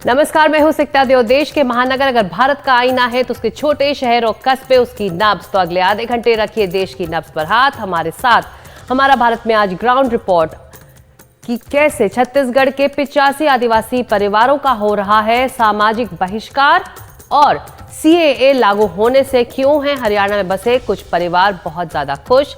नमस्कार, मैं हूं सिकता देव। देश के महानगर अगर भारत का आईना है तो उसके छोटे शहर और कस्बे उसकी नब्ज। तो अगले आधे घंटे रखिए देश की नब्ज पर हाथ। हमारे साथ हमारा भारत में आज ग्राउंड रिपोर्ट कि कैसे छत्तीसगढ़ के 85 आदिवासी परिवारों का हो रहा है सामाजिक बहिष्कार और सीएए लागू होने से क्यों हैं हरियाणा में बसे कुछ परिवार बहुत ज्यादा खुश।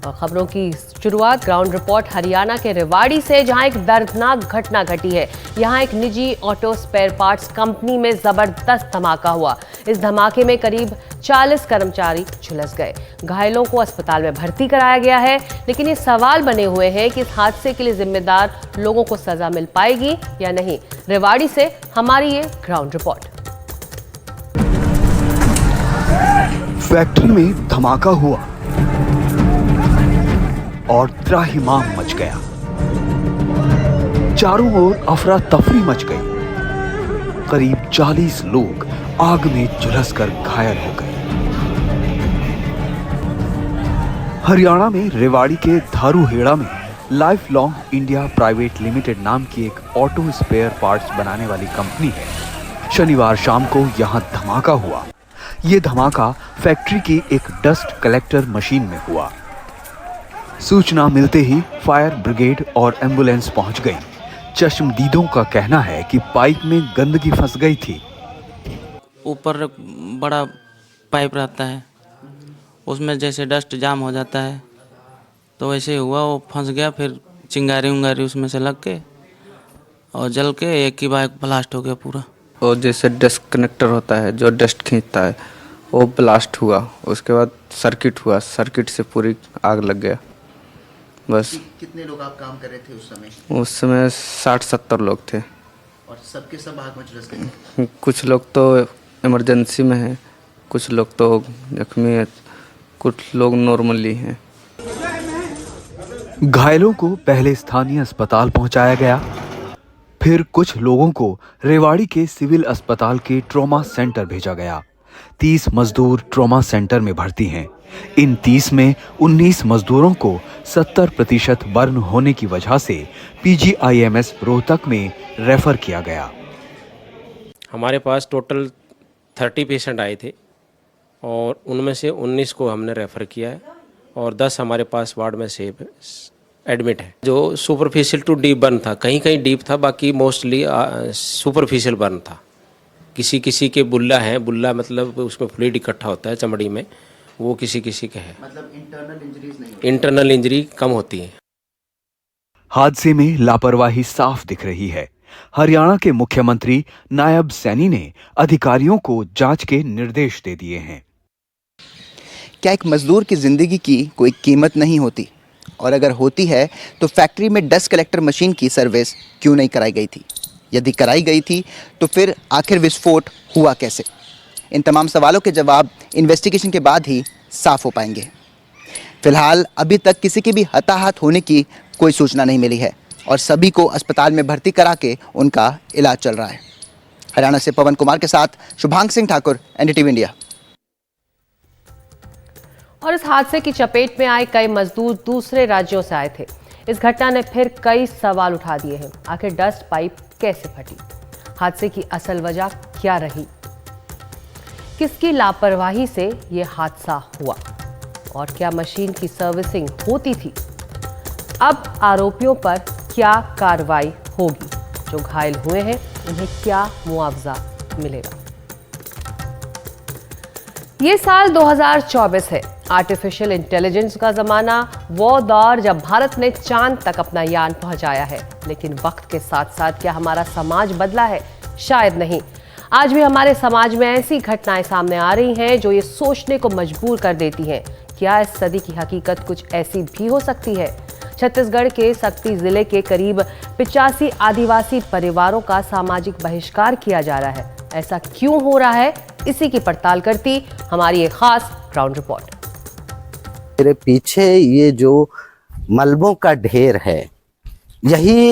और खबरों की शुरुआत ग्राउंड रिपोर्ट हरियाणा के रेवाड़ी से, जहां एक दर्दनाक घटना घटी है। यहां एक निजी ऑटो स्पेयर पार्ट्स कंपनी में जबरदस्त धमाका हुआ। इस धमाके में करीब 40 कर्मचारी झुलस गए। घायलों को अस्पताल में भर्ती कराया गया है, लेकिन ये सवाल बने हुए हैं कि इस हादसे के लिए जिम्मेदार लोगों को सजा मिल पाएगी या नहीं। रेवाड़ी से हमारी ये ग्राउंड रिपोर्ट। फैक्ट्री में धमाका हुआ और त्राहिमाम मच गया। चारों ओर अफरा तफरी मच गई। करीब 40 लोग आग में झुलसकर घायल हो गए। हरियाणा में रेवाड़ी के धारूहेड़ा में life long India private limited नाम की एक ऑटो स्पेयर पार्ट्स बनाने वाली कंपनी है। शनिवार शाम को यहां धमाका हुआ। यह धमाका फैक्ट्री की एक डस्ट कलेक्टर मशीन में हुआ। सूचना मिलते ही फायर ब्रिगेड और एम्बुलेंस पहुंच गई। चश्मदीदों का कहना है कि पाइप में गंदगी फंस गई थी। ऊपर बड़ा पाइप रहता है, उसमें जैसे डस्ट जाम हो जाता है तो वैसे हुआ, वो फंस गया। फिर चिंगारी उंगारी उसमें से लग के और जल के एक ही बाइक ब्लास्ट हो गया पूरा। और जैसे डस्ट कनेक्टर होता है जो डस्ट खींचता है, वो ब्लास्ट हुआ। उसके बाद सर्किट हुआ, सर्किट से पूरी आग लग गया। बस। कितने लोग आप काम कर रहे थे उस समय? उस समय 60-70 लोग थे। और सबके सब आग में झुलस गए? कुछ लोग तो इमरजेंसी में हैं, कुछ लोग तो जख्मी हैं, कुछ लोग नॉर्मली हैं। घायलों को पहले स्थानीय अस्पताल पहुंचाया गया, फिर कुछ लोगों को रेवाड़ी के सिविल अस्पताल के ट्रॉमा सेंटर भेजा गया। 30 मजदूर ट्रॉमा सेंटर में भर्ती हैं। इन 30 में 19 मजदूरों को 70% बर्न होने की वजह से पीजीआईएमएस रोहतक में रेफर किया गया। हमारे पास टोटल 30 पेशेंट आए थे और उनमें से 19 को हमने रेफ़र किया है और 10 हमारे पास वार्ड में सेफ एडमिट है। जो सुपरफिशियल टू डीप बर्न था, कहीं कहीं डीप था, बाकी मोस्टली सुपरफिशियल बर्न था। किसी किसी के बुल्ला है, बुल्ला मतलब उसमें फ्लूइड इकट्ठा होता है चमड़ी में, वो किसी किसी के है। मतलब इंटरनल इंजरीज नहीं होती? इंटरनल इंजरी कम होती है। हादसे में लापरवाही साफ दिख रही है। हरियाणा के मुख्यमंत्री नायब सैनी ने अधिकारियों को जांच के निर्देश दे दिए हैं। क्या एक मजदूर की जिंदगी की कोई कीमत नहीं होती? और अगर होती है तो फैक्ट्री में डस्ट कलेक्टर मशीन की सर्विस क्यों नहीं कराई गई थी? यदि कराई गई थी तो फिर आखिर विस्फोट हुआ कैसे? इन तमाम सवालों के जवाब इन्वेस्टिगेशन के बाद ही साफ हो पाएंगे। फिलहाल अभी तक किसी के भी हताहत होने की कोई सूचना नहीं मिली है और सभी को अस्पताल में भर्ती करा के उनका इलाज चल रहा है। हरियाणा से पवन कुमार के साथ शुभांग सिंह ठाकुर, एनडीटीवी इंडिया। और इस हादसे की चपेट में आए कई मजदूर दूसरे राज्यों से आए थे। इस घटना ने फिर कई सवाल उठा दिए हैं। आखिर डस्ट पाइप कैसे फटी? हादसे की असल वजह क्या रही? किसकी लापरवाही से यह हादसा हुआ? और क्या मशीन की सर्विसिंग होती थी? अब आरोपियों पर क्या कार्रवाई होगी? जो घायल हुए हैं उन्हें क्या मुआवजा मिलेगा? ये साल 2024 है। आर्टिफिशियल इंटेलिजेंस का जमाना, वो दौर जब भारत ने चांद तक अपना यान पहुंचाया है। लेकिन वक्त के साथ साथ क्या हमारा समाज बदला है? शायद नहीं। आज भी हमारे समाज में ऐसी घटनाएं सामने आ रही हैं जो ये सोचने को मजबूर कर देती हैं, क्या इस सदी की हकीकत कुछ ऐसी भी हो सकती है? छत्तीसगढ़ के सक्ती जिले के करीब 85 आदिवासी परिवारों का सामाजिक बहिष्कार किया जा रहा है। ऐसा क्यों हो रहा है, इसी की पड़ताल करती हमारी एक खास ग्राउंड रिपोर्ट। मेरे पीछे ये जो मलबों का ढेर है, यही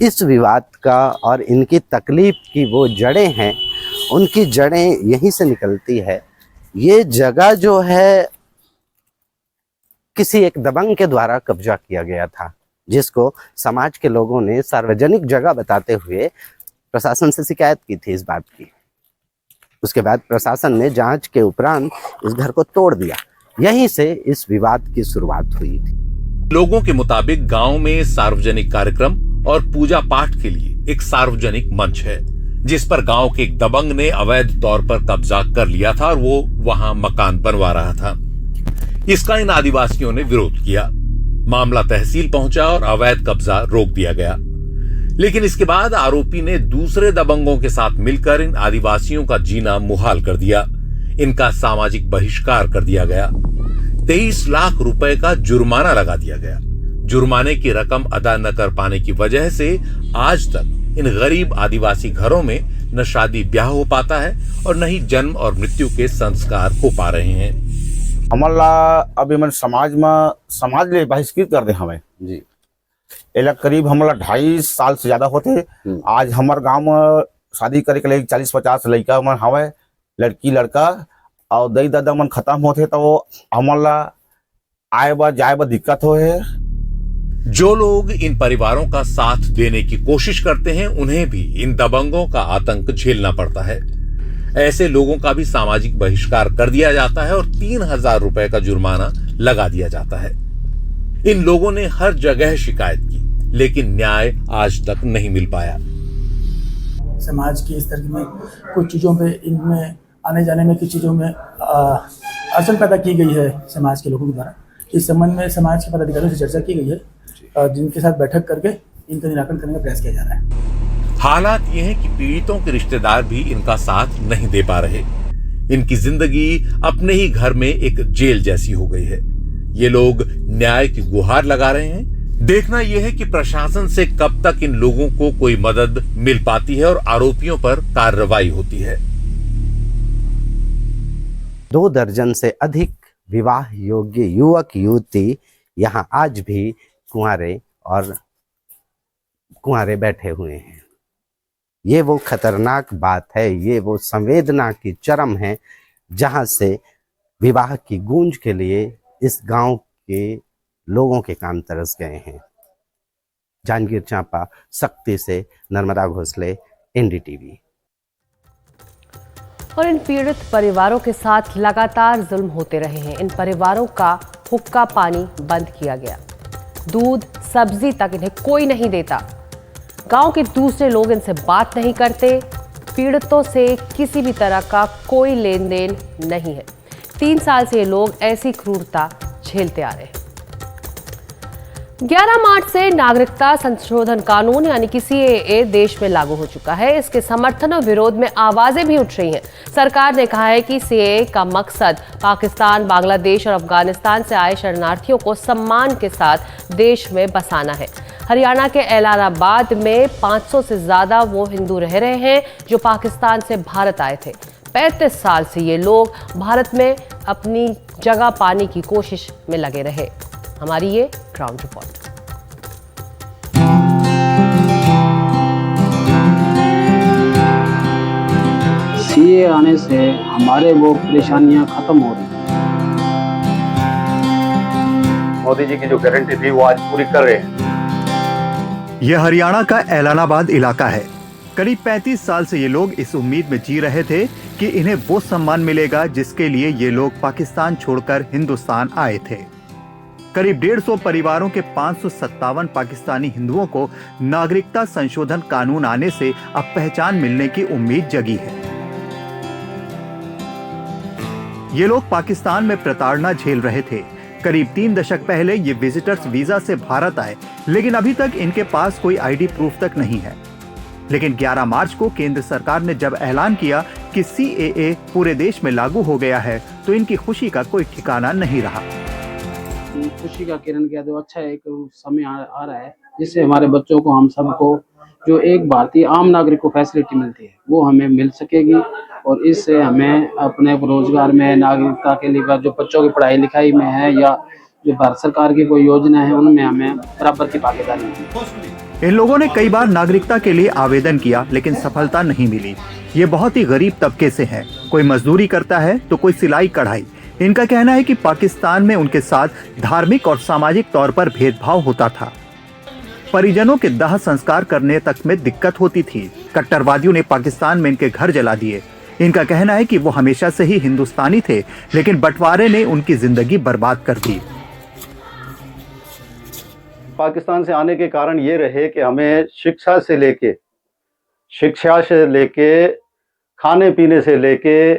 इस विवाद का और इनकी तकलीफ की वो जड़ें हैं। उनकी जड़ें यहीं से निकलती है। ये जगह जो है किसी एक दबंग के द्वारा कब्जा किया गया था, जिसको समाज के लोगों ने सार्वजनिक जगह बताते हुए प्रशासन से शिकायत की थी इस बात की। उसके बाद प्रशासन ने जांच के उपरांत इस घर को तोड़ दिया। यहीं से इस विवाद की शुरुआत हुई थी। लोगों के मुताबिक गांव में सार्वजनिक कार्यक्रम और पूजा पाठ के लिए एक सार्वजनिक मंच है, जिस पर गांव के एक दबंग ने अवैध तौर पर कब्जा कर लिया था और वो वहां मकान बनवा रहा था। इसका इन आदिवासियों ने विरोध किया। मामला तहसील पहुंचा और अवैध कब्जा रोक दिया गया। लेकिन इसके बाद आरोपी ने दूसरे दबंगों के साथ मिलकर इन आदिवासियों का जीना मुहाल कर दिया। इनका सामाजिक बहिष्कार कर दिया गया। 23 लाख रुपए का जुर्माना लगा दिया गया। जुर्माने की रकम अदा न कर पाने की वजह से आज तक इन गरीब आदिवासी घरों में न शादी ब्याह हो पाता है और न ही जन्म और मृत्यु के संस्कार हो पा रहे हैं। हमारा अभी मन समाज ले बहिष्कृत कर दे हमें जी। एला करीब हमारा 2.5 साल से ज्यादा होते। आज हमारे गांव में शादी करे के लिए 40-50 लड़का मन हवे, लड़की लड़का, और दई दादा मन खत्म होते तो हमारा आए बार जाए बार दिक्कत हो है। जो लोग इन परिवारों का साथ देने की कोशिश करते हैं उन्हें भी इन दबंगों का आतंक झेलना पड़ता है। ऐसे लोगों का भी सामाजिक बहिष्कार कर दिया जाता है और 3000 रुपए का जुर्माना लगा दिया जाता है। इन लोगों ने हर जगह शिकायत की, लेकिन न्याय आज तक नहीं मिल पाया। समाज की इस तरह में कुछ चीज़ों पे, इनमें आने जाने में कुछ चीज़ों में अड़चन पैदा की गई है समाज के लोगों के द्वारा। इस संबंध में समाज के पदाधिकारियों से चर्चा की गई है, जिनके साथ बैठक करके इनका निराकरण करने का प्रयास किया जा रहा है। हालात ये हैं कि पीड़ितों के रिश्तेदार भी इनका साथ नहीं दे पा रहे। इनकी जिंदगी अपने ही घर में एक जेल जैसी हो गई है। ये लोग न्याय की गुहार लगा रहे हैं। देखना यह है कि प्रशासन से कब तक इन लोगों को कोई मदद मिल पाती है और आरोपियों पर कार्रवाई होती है। 2 दर्जन से अधिक विवाह योग्य युवक युवती यहाँ आज भी कुंवारे बैठे हुए हैं। ये वो खतरनाक बात है, ये वो संवेदना की चरम है, जहाँ से विवाह की गूंज के लिए इस गांव के लोगों के कान तरस गए हैं। जांजगीर चांपा शक्ति से नर्मदा घोसले, NDTV। और इन पीड़ित परिवारों के साथ लगातार जुल्म होते रहे हैं। इन परिवारों का हुक्का पानी बंद किया गया, दूध सब्जी तक इन्हें कोई नहीं देता। गांव के दूसरे लोग इनसे बात नहीं करते। पीड़ितों से किसी भी तरह का कोई लेन देन नहीं है। 3 साल से ये लोग ऐसी क्रूरता झेलते आ रहे हैं। 11 मार्च से नागरिकता संशोधन कानून यानी कि CAA देश में लागू हो चुका है। इसके समर्थन और विरोध में आवाजें भी उठ रही हैं। सरकार ने कहा है कि CAA का मकसद पाकिस्तान, बांग्लादेश और अफगानिस्तान से आए शरणार्थियों को सम्मान के साथ देश में बसाना है। हरियाणा के ऐलानाबाद में 500 से ज्यादा वो हिंदू रह रहे हैं जो पाकिस्तान से भारत आए थे। 35 साल से ये लोग भारत में अपनी जगह पाने की कोशिश में लगे रहे। हमारी ये ग्राउंड रिपोर्ट। CAA आने से हमारे वो परेशानियां खत्म हो रही हैं। मोदी जी की जो गारंटी थी वो आज पूरी कर रहे हैं। यह हरियाणा का ऐलानाबाद इलाका है। करीब 35 साल से ये लोग इस उम्मीद में जी रहे थे कि इन्हें वो सम्मान मिलेगा जिसके लिए ये लोग पाकिस्तान छोड़कर हिंदुस्तान आए थे। करीब 150 परिवारों के 557 पाकिस्तानी हिंदुओं को नागरिकता संशोधन कानून आने से अब पहचान मिलने की उम्मीद जगी है। ये लोग पाकिस्तान में प्रताड़ना झेल रहे थे। करीब 3 दशक पहले ये विजिटर्स वीजा से भारत आए, लेकिन अभी तक इनके पास कोई ID प्रूफ तक नहीं है। लेकिन 11 मार्च को केंद्र सरकार ने जब ऐलान किया कि CAA पूरे देश में लागू हो गया है, तो इनकी खुशी का कोई ठिकाना नहीं रहा। खुशी का किरण क्या, तो अच्छा एक समय आ रहा है जिससे हमारे बच्चों को, हम सबको जो एक भारतीय आम नागरिक को फैसिलिटी मिलती है वो हमें मिल सकेगी। और इससे हमें अपने रोजगार में, नागरिकता के लिए जो बच्चों की पढ़ाई लिखाई में है या जो भारत सरकार की कोई योजना है उनमें हमें बराबर की भागीदारी मिली। इन लोगों ने कई बार नागरिकता के लिए आवेदन किया, लेकिन सफलता नहीं मिली। ये बहुत ही गरीब तबके से हैं। कोई मजदूरी करता है तो कोई सिलाई कढ़ाई। इनका कहना है कि पाकिस्तान में उनके साथ धार्मिक और सामाजिक तौर पर भेदभाव होता था। परिजनों के दाह संस्कार करने तक में दिक्कत होती थी। कट्टरवादियों ने पाकिस्तान में इनके घर जला दिए। इनका कहना है कि वो हमेशा से ही हिंदुस्तानी थे, लेकिन बंटवारे ने उनकी जिंदगी बर्बाद कर दी। पाकिस्तान से आने के कारण ये रहे कि हमें शिक्षा से लेके खाने पीने से लेके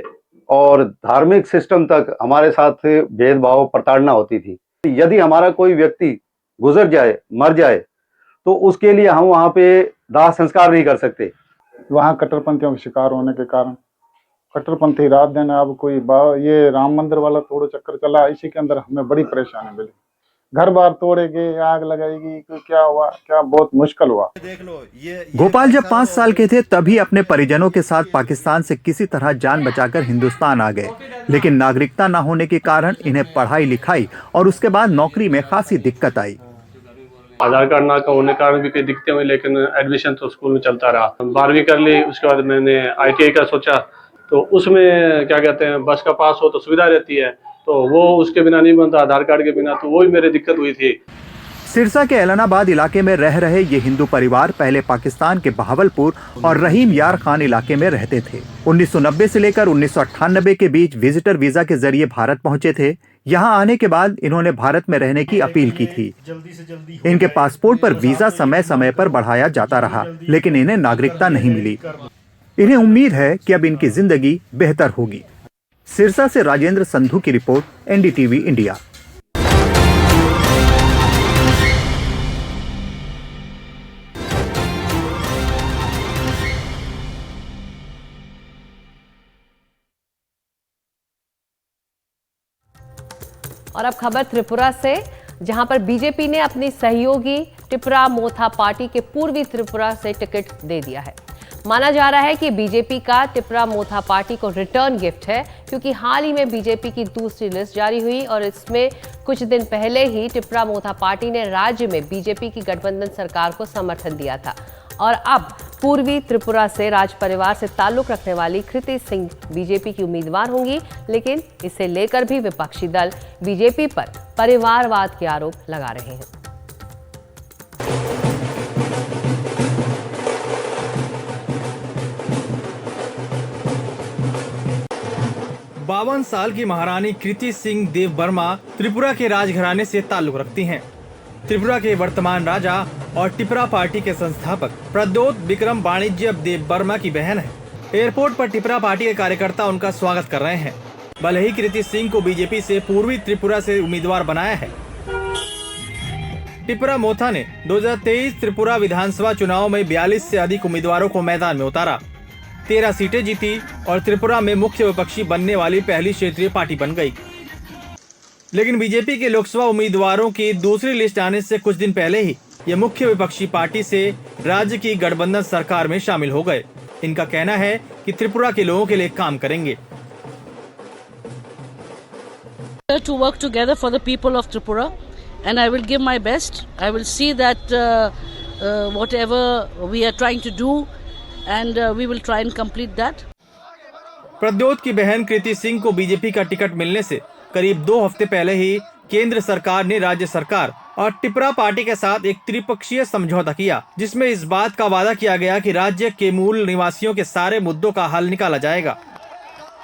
और धार्मिक सिस्टम तक हमारे साथ भेदभाव प्रताड़ना होती थी। यदि हमारा कोई व्यक्ति गुजर जाए, मर जाए, तो उसके लिए हम वहाँ पे दाह संस्कार नहीं कर सकते। वहाँ कट्टरपंथियों के शिकार होने के कारण कट्टरपंथी रात दिन अब ये राम मंदिर वाला तोड़ो चक्कर चला, इसी के अंदर हमें बड़ी परेशानी मिली। घर बार तोड़ेगी, आग लगाएगी, क्या हुआ, क्या बहुत मुश्किल हुआ। गोपाल जब 5 साल के थे तभी अपने परिजनों के साथ पाकिस्तान से किसी तरह जान बचाकर हिंदुस्तान आ गए, लेकिन नागरिकता न होने के कारण इन्हें पढ़ाई लिखाई और उसके बाद नौकरी में खासी दिक्कत आई। आधार कार्ड ना का होने के कारण भी कई दिक्कतें हुई, लेकिन एडमिशन तो स्कूल में चलता रहा। 12वीं कर ली, उसके बाद मैंने ITI का सोचा, तो उसमें क्या कहते हैं, बस का पास हो तो सुविधा रहती है, तो वो उसके बिना नहीं बनता, आधार कार्ड के बिना, तो वो भी मेरी दिक्कत हुई थी। सिरसा के एलनाबाद इलाके में रह रहे ये हिंदू परिवार पहले पाकिस्तान के बहावलपुर और रहीम यार खान इलाके में रहते थे। 1990 से लेकर 1998 के बीच विजिटर वीजा के जरिए भारत पहुंचे थे। यहां आने के बाद इन्होंने भारत में रहने की अपील की थी। इनके पासपोर्ट पर वीजा समय समय पर बढ़ाया जाता रहा, लेकिन इन्हें नागरिकता नहीं मिली। इन्हें उम्मीद है कि अब इनकी जिंदगी बेहतर होगी। सिरसा से राजेंद्र संधू की रिपोर्ट, NDTV इंडिया। और अब खबर त्रिपुरा से, जहां पर बीजेपी ने अपनी सहयोगी टिपरा मोथा पार्टी के पूर्वी त्रिपुरा से टिकट दे दिया है। माना जा रहा है कि बीजेपी का टिपरा मोथा पार्टी को रिटर्न गिफ्ट है, क्योंकि हाल ही में बीजेपी की दूसरी लिस्ट जारी हुई और इसमें कुछ दिन पहले ही टिपरा मोथा पार्टी ने राज्य में बीजेपी की गठबंधन सरकार को समर्थन दिया था। और अब पूर्वी त्रिपुरा से राज परिवार से ताल्लुक रखने वाली कृति सिंह बीजेपी की उम्मीदवार होंगी, लेकिन इसे लेकर भी विपक्षी दल बीजेपी पर परिवारवाद के आरोप लगा रहे हैं। 52 साल की महारानी कृति सिंह देव वर्मा त्रिपुरा के राजघराने से ताल्लुक रखती हैं। त्रिपुरा के वर्तमान राजा और टिपरा पार्टी के संस्थापक प्रद्योत विक्रम वाणिज्य देव वर्मा की बहन है। एयरपोर्ट पर टिपरा पार्टी के कार्यकर्ता उनका स्वागत कर रहे हैं। भले ही कृति सिंह को बीजेपी से पूर्वी त्रिपुरा से उम्मीदवार बनाया है, टिपरा मोथा ने 2023 त्रिपुरा विधानसभा चुनाव में 42 से अधिक उम्मीदवारों को मैदान में उतारा, 13 सीटें जीती और त्रिपुरा में मुख्य विपक्षी बनने वाली पहली क्षेत्रीय पार्टी बन गई। लेकिन बीजेपी के लोकसभा उम्मीदवारों की दूसरी लिस्ट आने से कुछ दिन पहले ही ये मुख्य विपक्षी पार्टी से राज्य की गठबंधन सरकार में शामिल हो गए। इनका कहना है कि त्रिपुरा के लोगों के लिए काम करेंगे। To work together for the people of Tripura, and I will give my best. I will see that whatever we are trying to do, and we will try and complete that. Pradyot की बहन कृति सिंह को BJP का ticket मिलने से करीब 2 हफ्ते पहले ही केंद्र सरकार ने राज्य सरकार और टिपरा पार्टी के साथ एक त्रिपक्षीय समझौता किया, जिसमें इस बात का वादा किया गया कि राज्य के मूल निवासियों के सारे मुद्दों का हल निकाला जाएगा।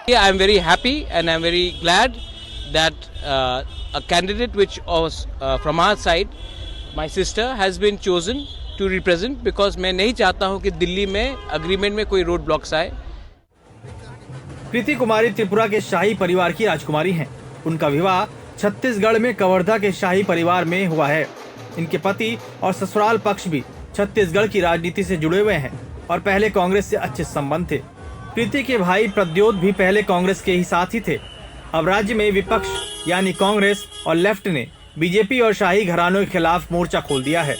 I am very happy and I am very glad that a candidate which was from our side, my sister, has been chosen to represent, because मैं नहीं चाहता हूँ कि दिल्ली में अग्रीमेंट में कोई रोड ब्लॉक्स आए। कृति कुमारी त्रिपुरा के शाही परिवार की राजकुमारी हैं। उनका विवाह छत्तीसगढ़ में कवर्धा के शाही परिवार में हुआ है। इनके पति और ससुराल पक्ष भी छत्तीसगढ़ की राजनीति से जुड़े हुए हैं और पहले कांग्रेस से अच्छे संबंध थे। कृति के भाई प्रद्योत भी पहले कांग्रेस के ही साथी थे। अब राज्य में विपक्ष यानी कांग्रेस और लेफ्ट ने बीजेपी और शाही घरानों के खिलाफ मोर्चा खोल दिया है।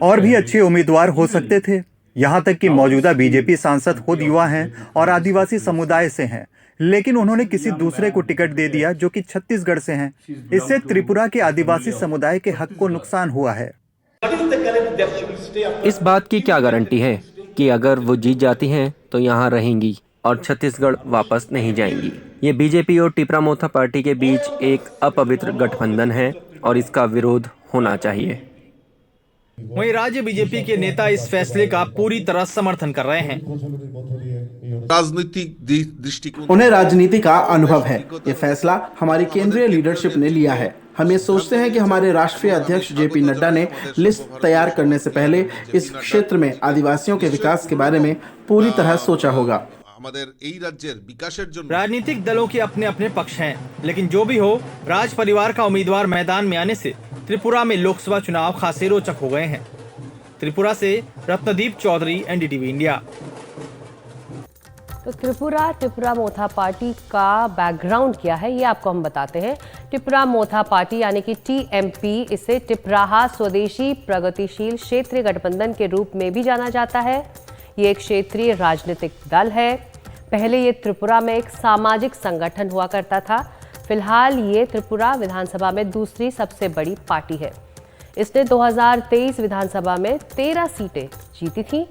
और भी अच्छे उम्मीदवार हो सकते थे। यहाँ तक कि मौजूदा बीजेपी सांसद खुद युवा हैं और आदिवासी समुदाय से हैं, लेकिन उन्होंने किसी दूसरे को टिकट दे दिया जो कि छत्तीसगढ़ से हैं। इससे त्रिपुरा के आदिवासी समुदाय के हक को नुकसान हुआ है। इस बात की क्या गारंटी है कि अगर वो जीत जाती हैं तो यहाँ रहेंगी और छत्तीसगढ़ वापस नहीं जाएंगी? ये बीजेपी और टिपरा मोथा पार्टी के बीच एक अपवित्र गठबंधन है और इसका विरोध होना चाहिए। वहीं राज्य बीजेपी के नेता इस फैसले का पूरी तरह समर्थन कर रहे हैं। राजनीतिक दृष्टिकोण, उन्हें राजनीति का अनुभव है। ये फैसला हमारी केंद्रीय लीडरशिप ने लिया है। हम ये सोचते हैं कि हमारे राष्ट्रीय अध्यक्ष जेपी नड्डा ने लिस्ट तैयार करने से पहले इस क्षेत्र में आदिवासियों के विकास के बारे में पूरी तरह सोचा होगा। राजनीतिक दलों के अपने अपने पक्ष हैं, लेकिन जो भी हो, राज परिवार का उम्मीदवार मैदान में आने से त्रिपुरा में लोकसभा चुनाव खासे रोचक हो गए हैं। त्रिपुरा से रत्नदीप चौधरी, एनडीटीवी इंडिया। तो त्रिपुरा मोथा पार्टी का बैकग्राउंड क्या है, ये आपको हम बताते हैं। त्रिपुरा मोथा पार्टी यानी कि टीएमपी, इसे टिपराहा स्वदेशी प्रगतिशील क्षेत्रीय गठबंधन के रूप में भी जाना जाता है। ये एक क्षेत्रीय राजनीतिक दल है। पहले ये त्रिपुरा में एक सामाजिक संगठन हुआ करता था। फिलहाल ये त्रिपुरा विधानसभा में दूसरी सबसे बड़ी पार्टी है। इसने 2023 विधानसभा में 13 सीटें जीती थीं।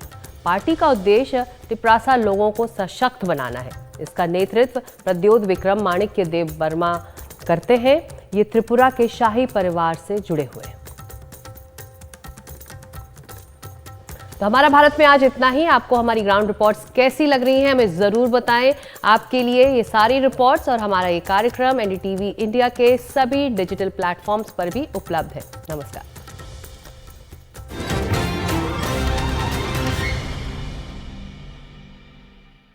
पार्टी का उद्देश्य टिपरासा लोगों को सशक्त बनाना है। इसका नेतृत्व प्रद्योत विक्रम माणिक्य देव वर्मा करते हैं। ये त्रिपुरा के शाही परिवार से जुड़े हुए हैं। तो हमारा भारत में आज इतना ही। आपको हमारी ग्राउंड रिपोर्ट्स कैसी लग रही हैं, हमें ज़रूर बताएं। आपके लिए ये सारी रिपोर्ट्स और हमारा ये कार्यक्रम एनडीटीवी इंडिया के सभी डिजिटल प्लेटफॉर्म्स पर भी उपलब्ध है। नमस्कार।